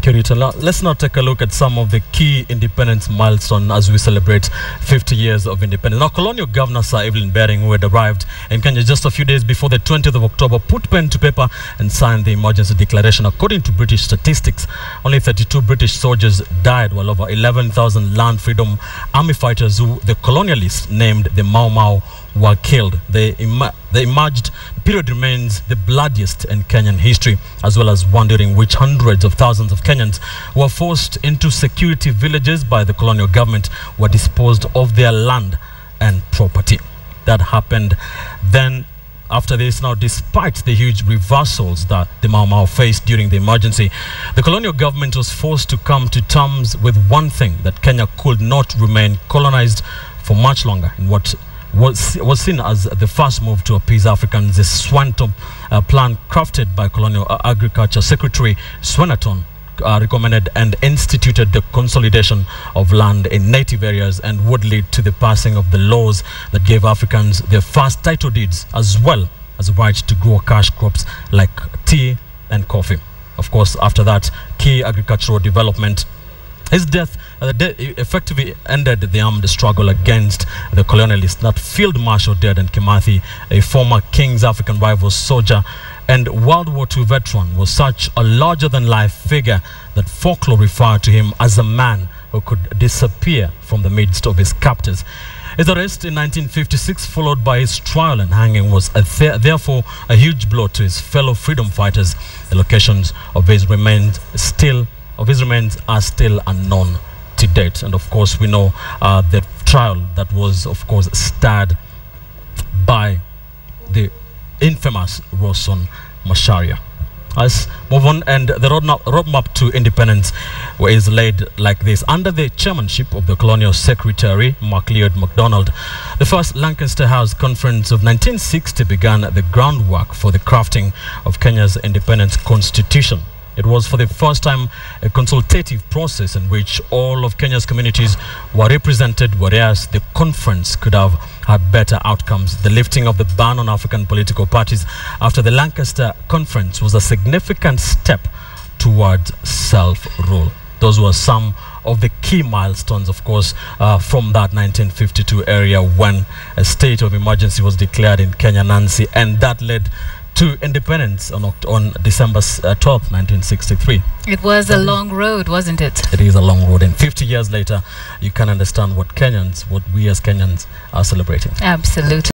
Thank you, Rita. Let's now take a look at some of the key independence milestones as we celebrate 50 years of independence. Now, Colonial Governor Sir Evelyn, who had arrived in Kenya just a few days before the 20th of October, put pen to paper and signed the emergency declaration. According to British statistics, only 32 British soldiers died, while over 11,000 land freedom army fighters, who the colonialists named the Mau Mau, were killed. The emerged period remains the bloodiest in Kenyan history, as well as one during which hundreds of thousands of Kenyans were forced into security villages by the colonial government, were disposed of their land and property. That happened then. After this, now, despite the huge reversals that the Mau Mau faced during the emergency, the colonial government was forced to come to terms with one thing: that Kenya could not remain colonized for much longer in what was seen as the first move to appease Africans. The Swanton plan, crafted by Colonial Agriculture Secretary Swaneton, recommended and instituted the consolidation of land in native areas and would lead to the passing of the laws that gave Africans their first title deeds, as well as the right to grow cash crops like tea and coffee. Of course, after that key agricultural development, his death effectively ended the armed struggle against the colonialists. That Field Marshal Dedan Kimathi, a former King's African rival soldier and World War II veteran, was such a larger-than-life figure that folklore referred to him as a man who could disappear from the midst of his captors. His arrest in 1956, followed by his trial and hanging, was therefore a huge blow to his fellow freedom fighters. The locations of his remains are still unknown to date. And of course, we know the trial that was, of course, starred by the infamous Roson Macharia. Let's move on, and the roadmap to independence is laid like this. Under the chairmanship of the Colonial Secretary MacLeod MacDonald, the first Lancaster House Conference of 1960 began the groundwork for the crafting of Kenya's independence constitution. It was for the first time a consultative process in which all of Kenya's communities were represented, whereas the conference could have had better outcomes. The lifting of the ban on African political parties after the Lancaster Conference was a significant step towards self-rule. Those were some of the key milestones, of course, from that 1952 area when a state of emergency was declared in Kenya, Nancy, and that led to independence on December 12th, 1963. It was a long road, wasn't it? It is a long road, and 50 years later, you can understand what we as Kenyans are celebrating. Absolutely.